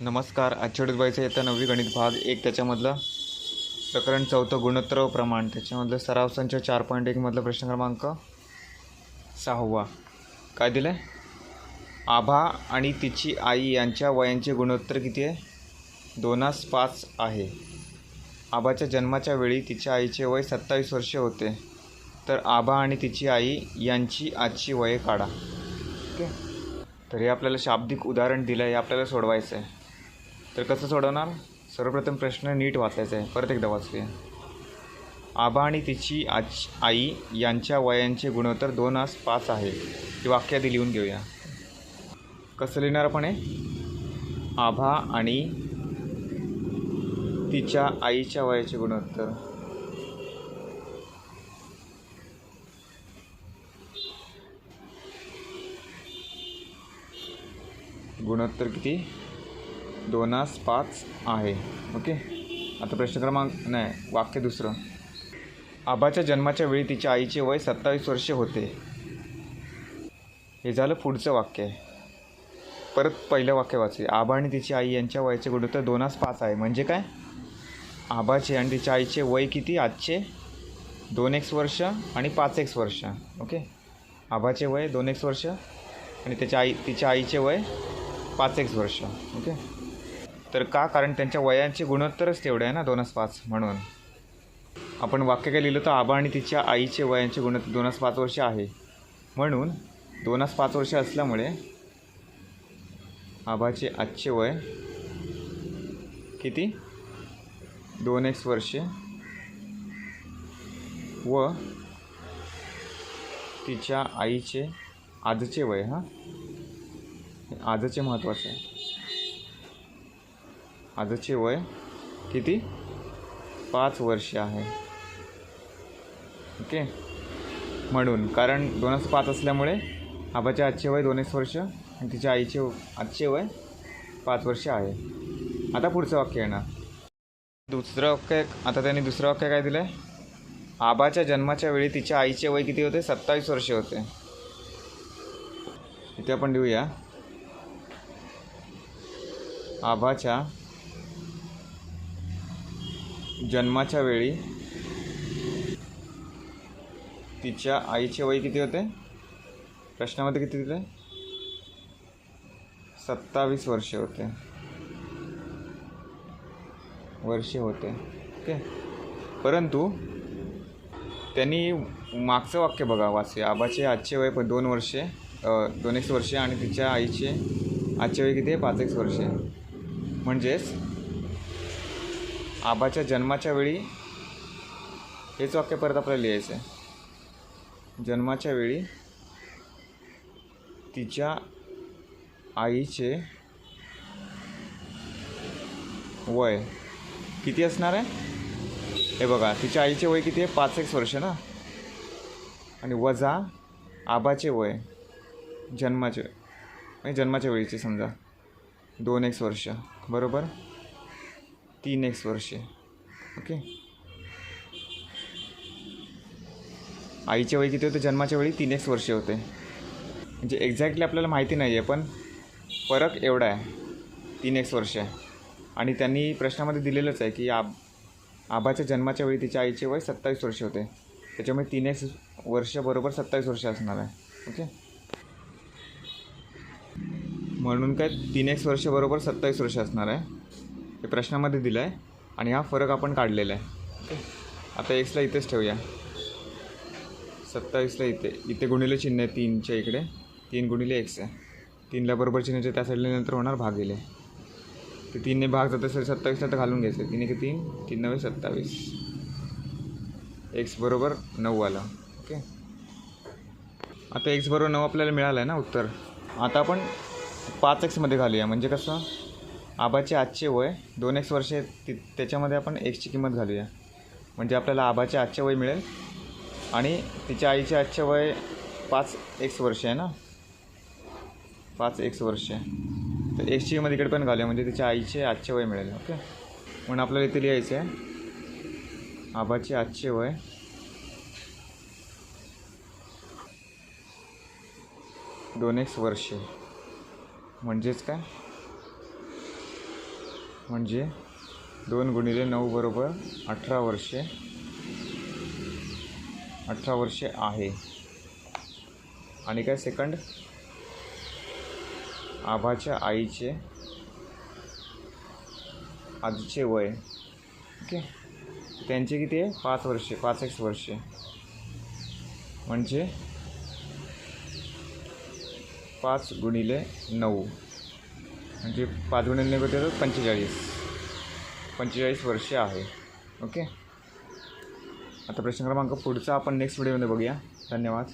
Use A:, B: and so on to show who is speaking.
A: नमस्कार. आजच्या व्हिडिओत बघायचं येतं 9वी गणित भाग 1 त्याच्यामधलं प्रकरण 4 गुणोत्तर व प्रमाण त्याच्यामधलं सराव संच 4.1 मधलं प्रश्न क्रमांक 6. काय दिलं आहे? आभा आणि तिची आई यांच्या वयांचे गुणोत्तर किती आहे? 2:5 आहे. आभाच्या जन्माच्या वेळी तिच्या आईचे वय 27 वर्षे होते. तर आभा आणि तिची आई यांची आजची वये काढा. ओके, तर हे आपल्याला शाब्दिक उदाहरण दिलं आहे, आपल्याला सोडवायचं आहे. तर कसं सोडवणार? सर्वप्रथम प्रश्न नीट वाचायचा आहे. परत एकदा वाचूया. आभा आणि तिची आई यांच्या वयांचे गुणोत्तर 2:5 आहे. ही वाक्य आधी लिहून घेऊया. कसं लिहिणार आपण आहे? आभा आणि तिच्या आईच्या वयाचे गुणोत्तर. गुणोत्तर किती? 2:5 आहे. ओके, आता प्रश्न क्रमांक वाक्य दुसरं. आभाच्या जन्माच्या वेळी तिच्या आईचे वय 27 वर्षे होते. हे झालं पुढचं वाक्य आहे. परत पहिलं वाक्य वाचूया. आभा आणि तिची आई यांच्या वयाचे गुणोत्तर 2:5 आहे. म्हणजे काय? आभाचे आणि तिच्या आईचे वय किती आजचे? 2x वर्ष आणि 5x वर्ष. ओके, आभाचे वय 2x वर्ष आणि तिच्या आईचे वय 5x वर्ष. ओके, तर का? कारण त्यांच्या वयांचे गुणोत्तरच तेवढे आहे ना, 2:5. म्हणून आपण वाक्य काय लिहिलं तर आभा आणि तिच्या आईचे वयांचे गुणोत्तर 2:5 वर्ष आहे. म्हणून 2:5 वर्ष असल्यामुळे आभाचे आजचे वय किती? 2x वर्षे व तिच्या आईचे आजचे वय, आजचे महत्त्वाचं आहे. आजचे वय किती? 5 वर्षे आहे. ओके, म्हणून कारण 2:5 असल्यामुळे आबाचे आजचे वय 2x वर्ष आणि तिच्या आईचे आजचे वय 5 वर्ष आहे. आता पुढचं वाक्य येणार. दुसरं वाक्य. आता त्यांनी दुसरं वाक्य काय दिलं आहे? आबाच्या जन्माच्या वेळी तिच्या आईचे वय किती होते? 27 वर्षे होते. इथे आपण लिहूया. आभाच्या जन्माच्या वेळी तिच्या आईचे वय किती होते? प्रश्नामध्ये किती दिले? 27 वर्षे होते. ओके, परंतु त्यांनी मागचं वाक्य बघा, वाचूया. आबाचे आजचे वय 2x वर्षे आणि तिच्या आईचे आजचे वय किती आहे? 5x वर्षे. म्हणजेच आबाच्या जन्माच्या वेळी, हेच वाक्य परत आपल्याला लिहायचं आहे. जन्माच्या वेळी तिच्या आईचे वय किती असणार आहे? हे बघा, तिच्या आईचे वय किती आहे? 5x वर्ष ना, आणि वजा आबाचे वय जन्माच्या वेळीचे समजा 2x वर्ष बरोबर 3x वर्षे. ओके, आईचे वय किती होते जन्माच्या वेळी? 3x वर्षे होते. म्हणजे एक्झॅक्टली आपल्याला माहिती नाही आहे, पण फरक एवढा आहे, 3x वर्ष आहे. आणि त्यांनी प्रश्नामध्ये दिलेलंच आहे की आबाच्या जन्माच्या वेळी तिच्या आईचे वय 27 वर्ष होते. त्याच्यामुळे 3x वर्ष बरोबर 27 वर्ष असणार आहे. ओके, म्हणून काय 3x वर्ष बरोबर 27 वर्ष असणार आहे. हे प्रश्नामध्ये दिलं आहे आणि हा फरक आपण काढलेला आहे. ओके, आता xला इथेच ठेवूया. 27ला इथे गुणिले चिन्ह आहे 3च्या इकडे. 3 गुणिले x आहे. 3ला बरोबर चिन्हाच्या त्या साईडला नंतर होणार भागिले. ते 3ने भाग जात असेल 27ला तर घालून घ्यायचं. 3 1 3, 3 9 27. x बरोबर 9 आला. ओके, आता x बरोबर 9 आपल्याला मिळालं आहे ना उत्तर. आता आपण 5xमध्ये घालूया. म्हणजे कसं? आबाचे आजचे वय 2x वर्षे, त्याच्यामध्ये आपण xची किंमत घालूया. म्हणजे आपल्याला आबाचे आजचे वय मिळेल आणि तिच्या आईचे आजचे वय 5x वर्ष आहे ना, 5x वर्ष. तर xची किंमत इकडे पण घालूया, म्हणजे तिच्या आईचे आजचे वय मिळेल. ओके, म्हणून आपल्याला इथे लिहायचं आहे आबाचे आजचे वय 2x वर्षे. म्हणजेच काय? म्हणजे 2 गुणिले 9 बरोबर 18 वर्षे. 18 वर्षे आहे. आणि काय सेकंड, आभाच्या आईचे आजीचे वय. ओके, त्यांचे किती आहे? 5 वर्षे, 5x वर्षे. म्हणजे 5 गुणिले 9 म्हणजे 5 गुणिले 9 होते 45 वर्षे आहे. ओके, आता प्रश्न क्रमांक पुढचा आपण नेक्स्ट व्हिडिओमध्ये बघूया. धन्यवाद.